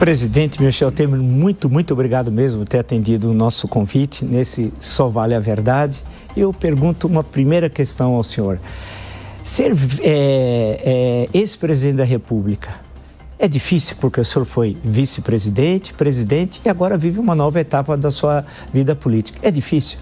Presidente Michel Temer, muito obrigado mesmo por ter atendido o nosso convite nesse Só Vale a Verdade. Eu pergunto uma primeira questão ao senhor. Ser ex-presidente da República é difícil porque o senhor foi vice-presidente, presidente e agora vive uma nova etapa da sua vida política. É difícil?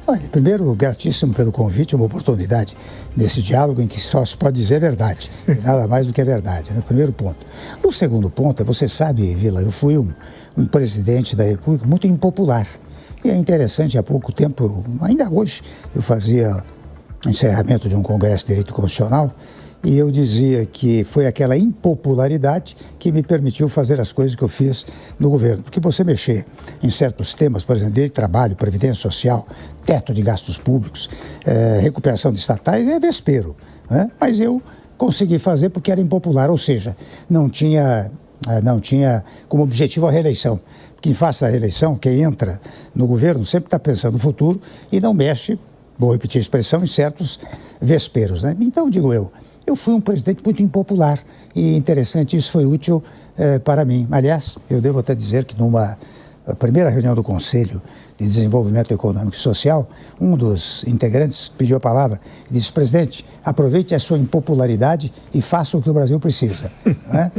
Olha, primeiro, gratíssimo pelo convite, uma oportunidade nesse diálogo em que só se pode dizer verdade, e nada mais do que a verdade, né? Primeiro ponto. O segundo ponto, você sabe, Vila, eu fui um presidente da República muito impopular. E é interessante, há pouco tempo, ainda hoje, eu fazia encerramento de um congresso de direito constitucional e eu dizia que foi aquela impopularidade que me permitiu fazer as coisas que eu fiz no governo. Porque você mexer em certos temas, por exemplo, direito de trabalho, previdência social, teto de gastos públicos, recuperação de estatais, é vespeiro, né? Mas eu consegui fazer porque era impopular, ou seja, não tinha como objetivo a reeleição. Quem faz a reeleição, quem entra no governo, sempre está pensando no futuro e não mexe, vou repetir a expressão, em certos vesperos, né? Então, digo eu fui um presidente muito impopular e interessante, isso foi útil para mim. Aliás, eu devo até dizer que numa primeira reunião do Conselho de Desenvolvimento Econômico e Social, um dos integrantes pediu a palavra e disse: presidente, aproveite a sua impopularidade e faça o que o Brasil precisa. Né?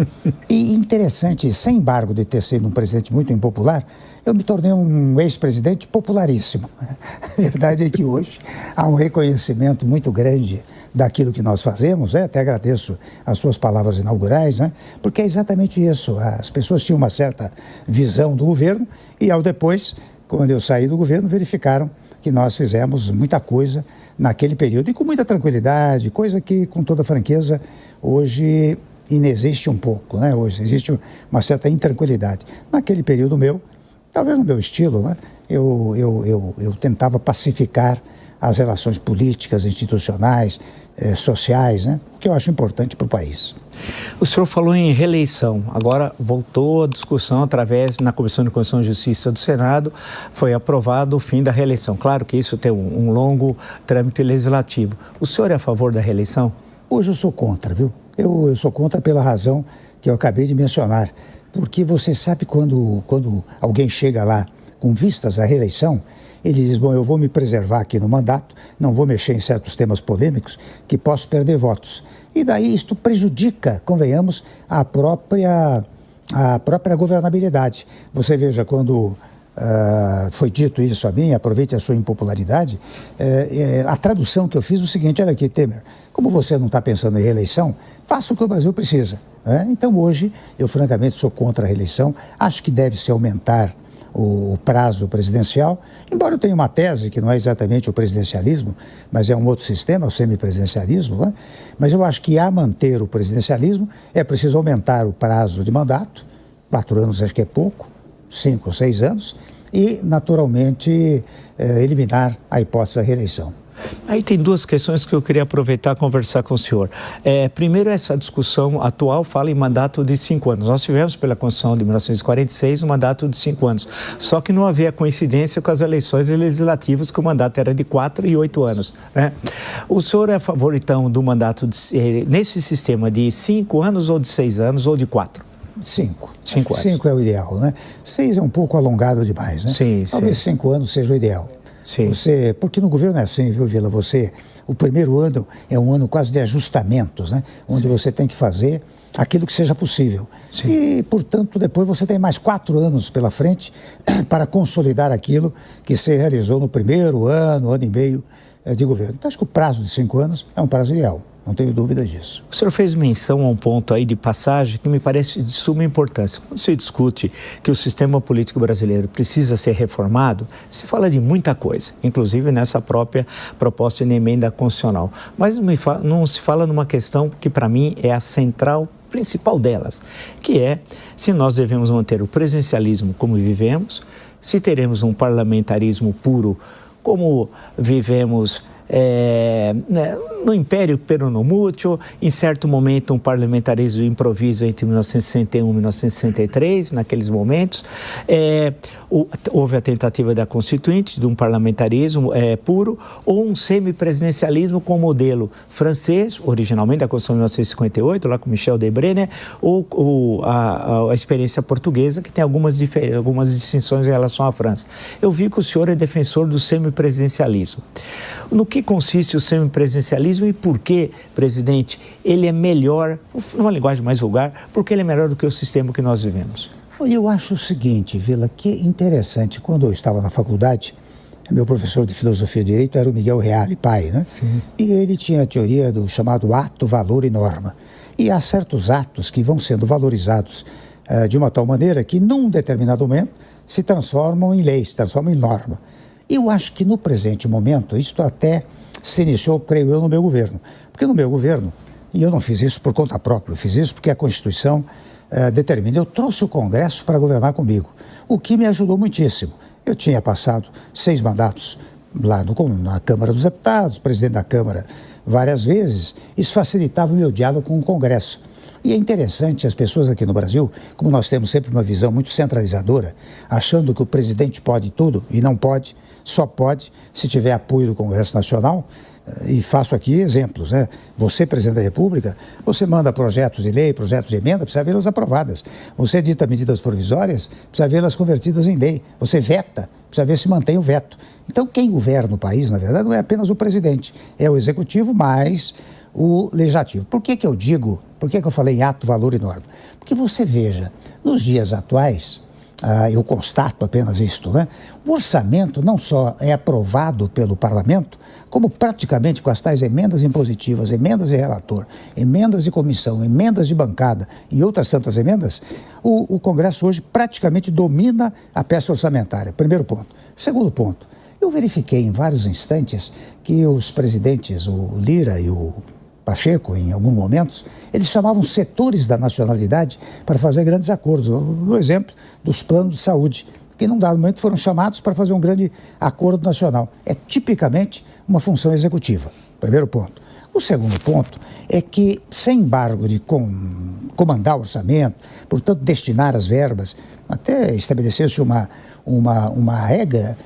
E interessante, sem embargo de ter sido um presidente muito impopular, eu me tornei um ex-presidente popularíssimo. A verdade é que hoje há um reconhecimento muito grande daquilo que nós fazemos, até agradeço as suas palavras inaugurais, né? Porque é exatamente isso, as pessoas tinham uma certa visão do governo e ao depois, quando eu saí do governo, verificaram que nós fizemos muita coisa naquele período e com muita tranquilidade, coisa que, com toda franqueza, hoje inexiste um pouco, né? Hoje existe uma certa intranquilidade. Naquele período meu, talvez no meu estilo, né? Eu tentava pacificar as relações políticas, institucionais, sociais, né? O que eu acho importante para o país. O senhor falou em reeleição, agora voltou a discussão na Comissão de Constituição e Justiça do Senado, foi aprovado o fim da reeleição. Claro que isso tem um longo trâmite legislativo. O senhor é a favor da reeleição? Hoje eu sou contra, viu? Eu sou contra pela razão que eu acabei de mencionar, porque você sabe quando alguém chega lá com vistas à reeleição, ele diz, bom, eu vou me preservar aqui no mandato, não vou mexer em certos temas polêmicos que posso perder votos. E daí isto prejudica, convenhamos, a própria governabilidade. Você veja, quando foi dito isso a mim, aproveite a sua impopularidade, a tradução que eu fiz é o seguinte: olha aqui, Temer, como você não está pensando em reeleição, faça o que o Brasil precisa. Então hoje, eu francamente sou contra a reeleição, acho que deve-se aumentar o prazo presidencial, embora eu tenha uma tese que não é exatamente o presidencialismo, mas é um outro sistema, o semipresidencialismo, né? Mas eu acho que a manter o presidencialismo é preciso aumentar o prazo de mandato, 4 anos acho que é pouco, 5 ou 6 anos, e naturalmente eliminar a hipótese da reeleição. Aí tem duas questões que eu queria aproveitar e conversar com o senhor. Primeiro, essa discussão atual fala em mandato de 5 anos. Nós tivemos, pela Constituição de 1946, um mandato de 5 anos. Só que não havia coincidência com as eleições legislativas, que o mandato era de 4 e 8 anos. Né? O senhor é a favor, então, do mandato nesse sistema de 5 anos, ou de 6 anos, ou de 4? 5. 5 anos. 5 é o ideal, né? 6 é um pouco alongado demais, né? Sim, talvez 5 anos seja o ideal. Sim. Porque no governo é assim, viu, Vila? O primeiro ano é um ano quase de ajustamentos, né? Onde Sim. você tem que fazer aquilo que seja possível. Sim. E, portanto, depois você tem mais 4 anos pela frente para consolidar aquilo que se realizou no primeiro ano e meio de governo. Então, acho que o prazo de 5 anos é um prazo ideal. Não tenho dúvida disso. O senhor fez menção a um ponto aí de passagem que me parece de suma importância. Quando se discute que o sistema político brasileiro precisa ser reformado, se fala de muita coisa, inclusive nessa própria proposta de emenda constitucional. Mas não se fala numa questão que, para mim, é a central principal delas, que é se nós devemos manter o presidencialismo como vivemos, se teremos um parlamentarismo puro como vivemos no Império Peronomútil, em certo momento um parlamentarismo de improviso entre 1961 e 1963, naqueles momentos, houve a tentativa da Constituinte, de um parlamentarismo puro, ou um semipresidencialismo com modelo francês, originalmente da Constituição de 1958, lá com Michel Debré, né? Ou a experiência portuguesa, que tem algumas distinções em relação à França. Eu vi que o senhor é defensor do semipresidencialismo. No que consiste o semipresidencialismo e por que, presidente, ele é melhor, numa linguagem mais vulgar, porque ele é melhor do que o sistema que nós vivemos? Eu acho o seguinte, Vila, que interessante. Quando eu estava na faculdade, meu professor de filosofia e direito era o Miguel Reale, pai, né? Sim. E ele tinha a teoria do chamado ato, valor e norma. E há certos atos que vão sendo valorizados de uma tal maneira que, num determinado momento, se transformam em lei, se transformam em norma. E eu acho que no presente momento, isto até se iniciou, creio eu, no meu governo. Porque no meu governo, e eu não fiz isso por conta própria, eu fiz isso porque a Constituição determina. Eu trouxe o Congresso para governar comigo, o que me ajudou muitíssimo. Eu tinha passado 6 mandatos lá na Câmara dos Deputados, presidente da Câmara várias vezes. Isso facilitava o meu diálogo com o Congresso. E é interessante, as pessoas aqui no Brasil, como nós temos sempre uma visão muito centralizadora, achando que o presidente pode tudo, e não pode, só pode se tiver apoio do Congresso Nacional. E faço aqui exemplos, né? Você, presidente da República, você manda projetos de lei, projetos de emenda, precisa vê-las aprovadas. Você edita medidas provisórias, precisa vê-las convertidas em lei. Você veta, precisa ver se mantém o veto. Então, quem governa o país, na verdade, não é apenas o presidente, é o executivo mais o legislativo. Por que eu digo, por que eu falei em ato, valor e norma? Porque você veja, nos dias atuais, eu constato apenas isto, né? O orçamento não só é aprovado pelo parlamento, como praticamente com as tais emendas impositivas, emendas de relator, emendas de comissão, emendas de bancada e outras tantas emendas, o Congresso hoje praticamente domina a peça orçamentária. Primeiro ponto. Segundo ponto, eu verifiquei em vários instantes que os presidentes, o Lira e o Pacheco, em alguns momentos, eles chamavam setores da nacionalidade para fazer grandes acordos. No exemplo dos planos de saúde, que num dado momento foram chamados para fazer um grande acordo nacional. É tipicamente uma função executiva. Primeiro ponto. O segundo ponto é que, sem embargo de comandar o orçamento, portanto, destinar as verbas, até estabelecesse uma regra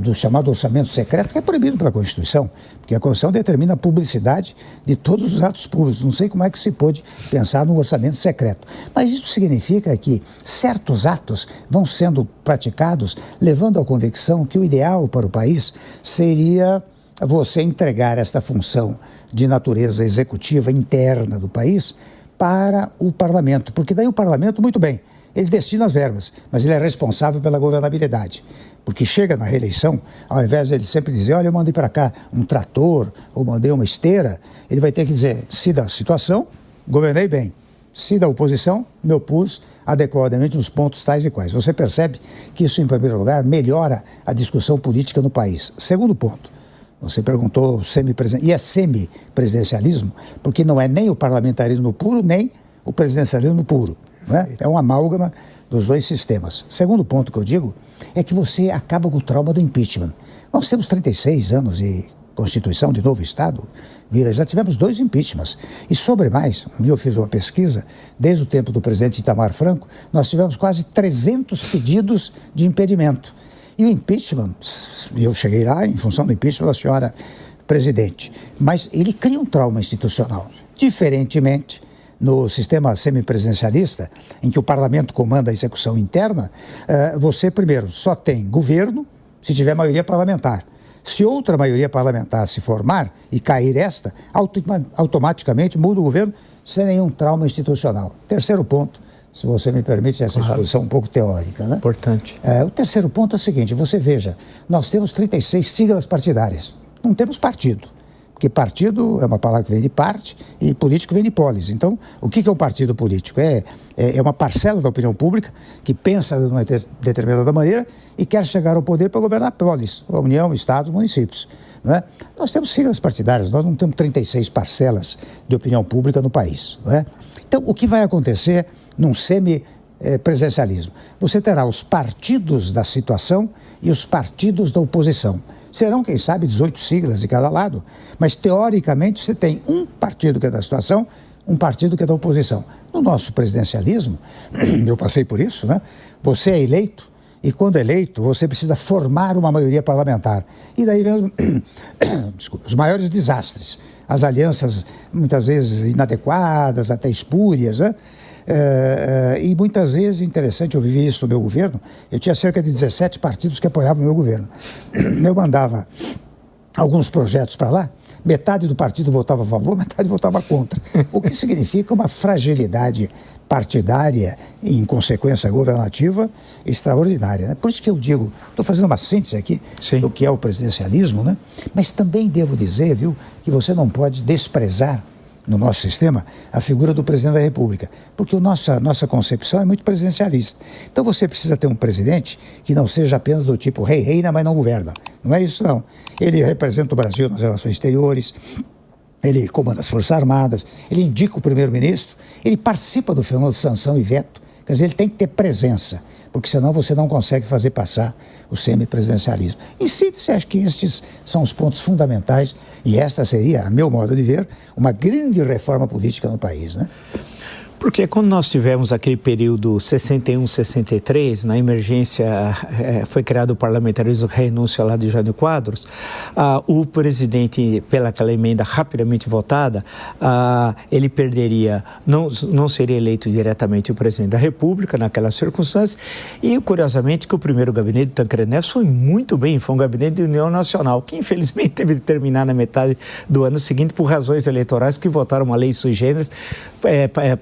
do chamado orçamento secreto, que é proibido pela Constituição, porque a Constituição determina a publicidade de todos os atos públicos. Não sei como é que se pode pensar num orçamento secreto. Mas isso significa que certos atos vão sendo praticados, levando à convicção que o ideal para o país seria você entregar esta função de natureza executiva interna do país para o parlamento, porque daí o parlamento, muito bem, ele destina as verbas, mas ele é responsável pela governabilidade. Porque chega na reeleição, ao invés de ele sempre dizer, olha, eu mandei para cá um trator, ou mandei uma esteira, ele vai ter que dizer, se da situação, governei bem. Se da oposição, me opus adequadamente nos pontos tais e quais. Você percebe que isso, em primeiro lugar, melhora a discussão política no país. Segundo ponto, você perguntou e é semipresidencialismo, porque não é nem o parlamentarismo puro, nem o presidencialismo puro. Né? É uma amálgama dos dois sistemas. Segundo ponto que eu digo é que você acaba com o trauma do impeachment. Nós temos 36 anos de Constituição de novo Estado, já tivemos 2 impeachments. E sobre mais, eu fiz uma pesquisa, desde o tempo do presidente Itamar Franco, nós tivemos quase 300 pedidos de impedimento. E o impeachment, eu cheguei lá em função do impeachment da senhora presidente, mas ele cria um trauma institucional. Diferentemente, no sistema semipresidencialista, em que o parlamento comanda a execução interna, você, primeiro, só tem governo se tiver maioria parlamentar. Se outra maioria parlamentar se formar e cair esta, automaticamente muda o governo sem nenhum trauma institucional. Terceiro ponto, se você me permite essa exposição um pouco teórica, né? Importante. O terceiro ponto é o seguinte, você veja, nós temos 36 siglas partidárias, não temos partido. Porque partido é uma palavra que vem de parte e político vem de polis. Então, o que é um partido político? É uma parcela da opinião pública que pensa de uma determinada maneira e quer chegar ao poder para governar a polis, a União, Estados, municípios. Não é? Nós temos siglas partidárias, nós não temos 36 parcelas de opinião pública no país. Não é? Então, o que vai acontecer num semipresidencialismo? Você terá os partidos da situação e os partidos da oposição. Serão, quem sabe, 18 siglas de cada lado, mas teoricamente você tem um partido que é da situação, um partido que é da oposição. No nosso presidencialismo, eu passei por isso, né? Você é eleito E quando eleito, você precisa formar uma maioria parlamentar. E daí vem os maiores desastres. As alianças, muitas vezes, inadequadas, até espúrias, né? E muitas vezes, interessante, eu vivi isso no meu governo, eu tinha cerca de 17 partidos que apoiavam o meu governo. Eu mandava alguns projetos para lá, metade do partido votava a favor, metade votava contra. O que significa uma fragilidade partidária e, em consequência, governativa extraordinária, né? Por isso que eu digo, estou fazendo uma síntese aqui do que é o presidencialismo, né? Mas também devo dizer, viu, que você não pode desprezar no nosso sistema a figura do presidente da República, porque a nossa concepção é muito presidencialista. Então você precisa ter um presidente que não seja apenas do tipo rei, reina, mas não governa. Não é isso, não. Ele representa o Brasil nas relações exteriores, ele comanda as Forças Armadas, ele indica o primeiro-ministro, ele participa do fenômeno de sanção e veto. Quer dizer, ele tem que ter presença, porque senão você não consegue fazer passar o semipresidencialismo. Em síntese, acho que estes são os pontos fundamentais e esta seria, a meu modo de ver, uma grande reforma política no país, né? Porque quando nós tivemos aquele período 61, 63, na emergência foi criado o parlamentarismo, renúncia lá de Jânio Quadros, o presidente, pela aquela emenda rapidamente votada, ele perderia, não seria eleito diretamente o presidente da República naquelas circunstâncias, e curiosamente que o primeiro gabinete do Tancredo Neves foi muito bem, foi um gabinete de União Nacional, que infelizmente teve de terminar na metade do ano seguinte por razões eleitorais que votaram uma lei sui generis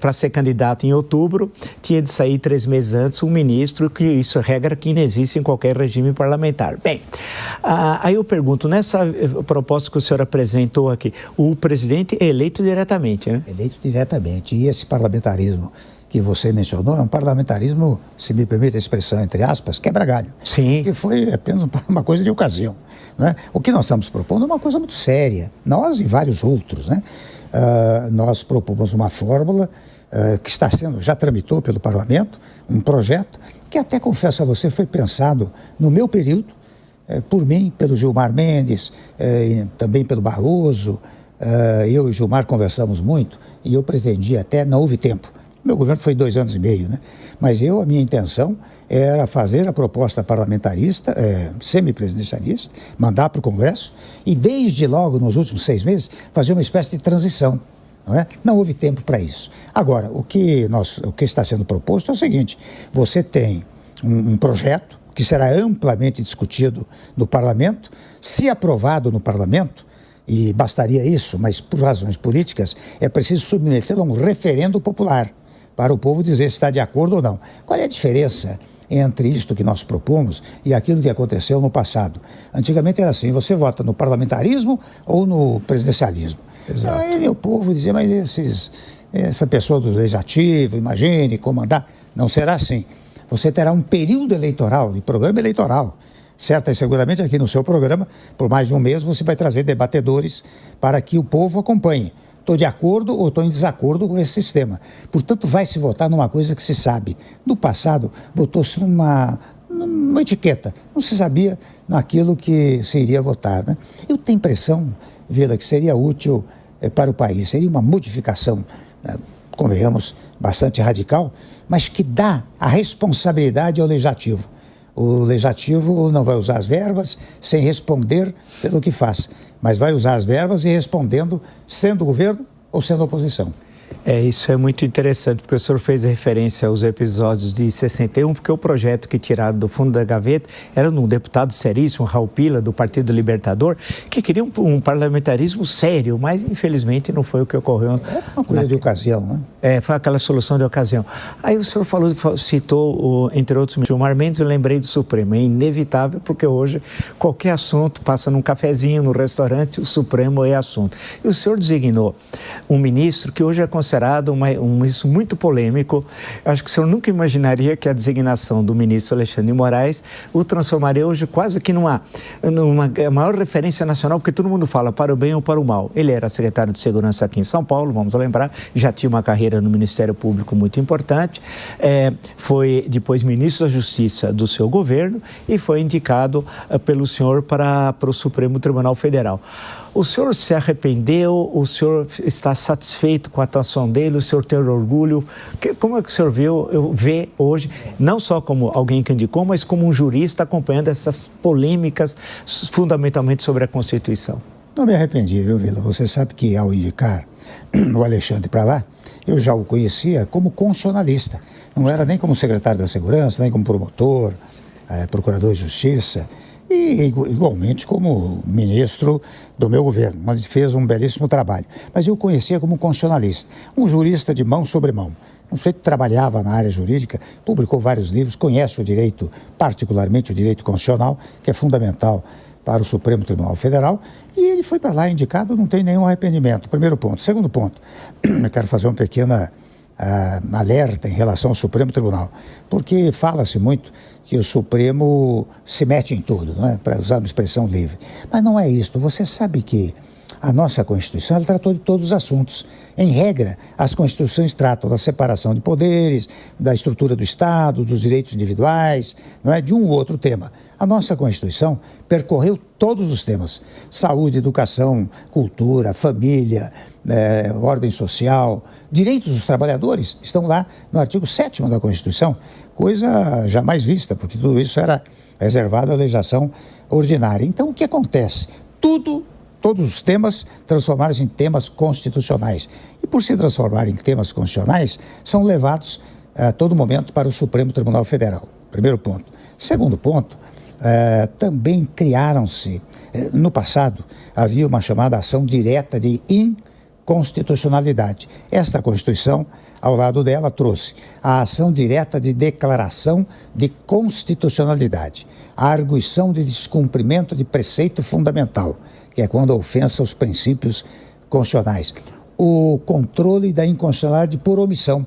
para ser candidato em outubro, tinha de sair 3 meses antes um ministro, que isso é regra que não existe em qualquer regime parlamentar. Bem, aí eu pergunto, nessa proposta que o senhor apresentou aqui, o presidente é eleito diretamente, né? Eleito diretamente, e esse parlamentarismo que você mencionou é um parlamentarismo, se me permite a expressão, entre aspas, quebra-galho. Sim. Que foi apenas uma coisa de ocasião, né? O que nós estamos propondo é uma coisa muito séria, nós e vários outros, né? Nós propomos uma fórmula que já tramitou pelo parlamento, um projeto que até, confesso a você, foi pensado no meu período, por mim, pelo Gilmar Mendes, também pelo Barroso. Eu e o Gilmar conversamos muito e eu pretendia até, não houve tempo. Meu governo foi 2 anos e meio, né? Mas a minha intenção era fazer a proposta parlamentarista, semipresidencialista, mandar para o Congresso e desde logo, nos últimos 6 meses, fazer uma espécie de transição. Não é? Não houve tempo para isso. Agora, o que está sendo proposto é o seguinte: você tem um projeto que será amplamente discutido no Parlamento, se aprovado no Parlamento, e bastaria isso, mas por razões políticas, é preciso submetê-lo a um referendo popular, para o povo dizer se está de acordo ou não. Qual é a diferença entre isto que nós propomos e aquilo que aconteceu no passado? Antigamente era assim, você vota no parlamentarismo ou no presidencialismo. Exato. Aí meu povo dizia, mas essa pessoa do legislativo, imagine, comandar. Não será assim. Você terá um período eleitoral, de programa eleitoral. Certo e seguramente aqui no seu programa, por mais de um mês, você vai trazer debatedores para que o povo acompanhe. Estou de acordo ou estou em desacordo com esse sistema. Portanto, vai se votar numa coisa que se sabe. No passado, votou-se numa etiqueta. Não se sabia naquilo que se iria votar, né? Eu tenho a impressão, Vila, que seria útil para o país. Seria uma modificação, convenhamos, bastante radical, mas que dá a responsabilidade ao Legislativo. O Legislativo não vai usar as verbas sem responder pelo que faz, mas vai usar as verbas e respondendo, sendo governo ou sendo oposição. Isso é muito interessante, porque o senhor fez referência aos episódios de 61, porque o projeto que tiraram do fundo da gaveta era de um deputado seríssimo, Raul Pila, do Partido Libertador, que queria um parlamentarismo sério, mas infelizmente não foi o que ocorreu. É uma coisa de ocasião, né? Foi aquela solução de ocasião. Aí o senhor citou, entre outros, o Gilmar Mendes, eu lembrei do Supremo. É inevitável, porque hoje qualquer assunto passa num cafezinho, no restaurante, o Supremo é assunto. E o senhor designou um ministro que hoje é considerado isso muito polêmico. Acho que o senhor nunca imaginaria que a designação do ministro Alexandre de Moraes o transformaria hoje quase que numa maior referência nacional, porque todo mundo fala para o bem ou para o mal. Ele era secretário de Segurança aqui em São Paulo, vamos lembrar, já tinha uma carreira no Ministério Público muito importante, foi depois ministro da Justiça do seu governo e foi indicado pelo senhor para o Supremo Tribunal Federal. O senhor se arrependeu? O senhor está satisfeito com a atuação dele? O senhor tem orgulho? Como é que o senhor vê hoje, não só como alguém que indicou, mas como um jurista acompanhando essas polêmicas fundamentalmente sobre a Constituição? Não me arrependi, viu, Vila? Você sabe que ao indicar o Alexandre para lá, eu já o conhecia como constitucionalista. Não era nem como secretário da Segurança, nem como promotor, procurador de Justiça, e igualmente como ministro do meu governo, onde fez um belíssimo trabalho. Mas eu o conhecia como constitucionalista, um jurista de mão sobre mão. Um sujeito que trabalhava na área jurídica, publicou vários livros, conhece o direito, particularmente o direito constitucional, que é fundamental para o Supremo Tribunal Federal, e ele foi para lá indicado, não tem nenhum arrependimento. Primeiro ponto. Segundo ponto, eu quero fazer uma pequena alerta em relação ao Supremo Tribunal, porque fala-se muito que o Supremo se mete em tudo, não é? Para usar uma expressão livre. Mas não é isso. Você sabe que a nossa Constituição ela tratou de todos os assuntos. Em regra, as Constituições tratam da separação de poderes, da estrutura do Estado, dos direitos individuais, não é? De um ou outro tema. A nossa Constituição percorreu todos os temas: saúde, educação, cultura, família, ordem social, direitos dos trabalhadores, estão lá no artigo 7º da Constituição, coisa jamais vista, porque tudo isso era reservado à legislação ordinária. Então, o que acontece? Todos os temas transformaram-se em temas constitucionais. E por se transformarem em temas constitucionais, são levados a todo momento para o Supremo Tribunal Federal. Primeiro ponto. Segundo ponto, também criaram-se, no passado, havia uma chamada ação direta de inconstitucionalidade. Esta Constituição, ao lado dela, trouxe a ação direta de declaração de constitucionalidade, a arguição de descumprimento de preceito fundamental, que é quando a ofensa aos princípios constitucionais, o controle da inconstitucionalidade por omissão,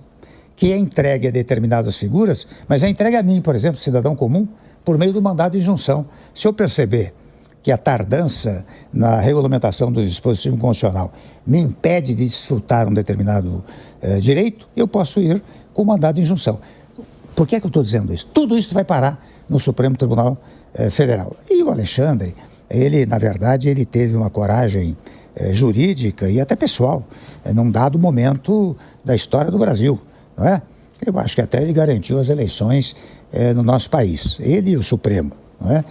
que é entregue a determinadas figuras, mas é entregue a mim, por exemplo, cidadão comum, por meio do mandado de injunção. Se eu perceber que a tardança na regulamentação do dispositivo constitucional me impede de desfrutar um determinado direito, eu posso ir com o mandado de injunção. Por que é que eu estou dizendo isso? Tudo isso vai parar no Supremo Tribunal Federal. E o Alexandre, ele, na verdade, ele teve uma coragem jurídica e até pessoal, num dado momento da história do Brasil, não é? Eu acho que até ele garantiu as eleições no nosso país, ele e o Supremo, não é?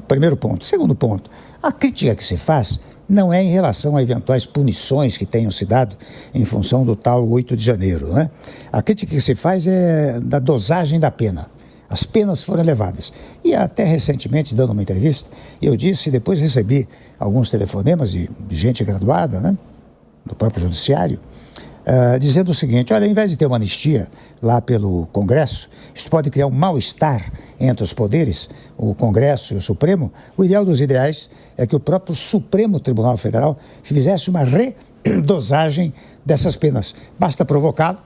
Primeiro ponto. Segundo ponto, a crítica que se faz não é em relação a eventuais punições que tenham se dado em função do tal 8 de janeiro, não é? A crítica que se faz é da dosagem da pena. As penas foram elevadas. E até recentemente, dando uma entrevista, eu disse, depois recebi alguns telefonemas de gente graduada, né, do próprio judiciário, dizendo o seguinte: olha, ao invés de ter uma anistia lá pelo Congresso, isso pode criar um mal-estar entre os poderes, o Congresso e o Supremo. O ideal dos ideais é que o próprio Supremo Tribunal Federal fizesse uma redosagem dessas penas. Basta provocá-lo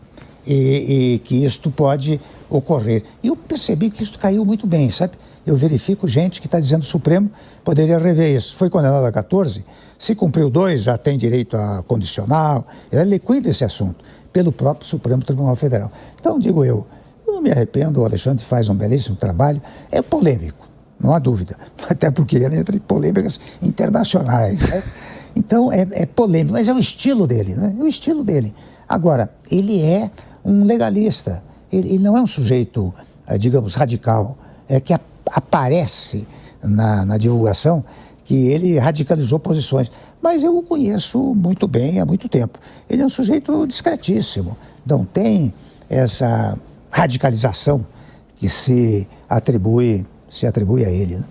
e que isto pode ocorrer. E eu percebi que isso caiu muito bem, sabe? Eu verifico gente que está dizendo que o Supremo poderia rever isso. Foi condenado a 14, se cumpriu 2, já tem direito a condicional. Ele liquida esse assunto pelo próprio Supremo Tribunal Federal. Então, digo eu não me arrependo, o Alexandre faz um belíssimo trabalho, é polêmico, não há dúvida, até porque ele entra em polêmicas internacionais, né? Então, é polêmico, mas é o estilo dele, né? É o estilo dele. Agora, ele é um legalista, ele não é um sujeito, digamos, radical, que aparece na divulgação que ele radicalizou posições, mas eu o conheço muito bem há muito tempo. Ele é um sujeito discretíssimo, não tem essa radicalização que se atribui a ele, né?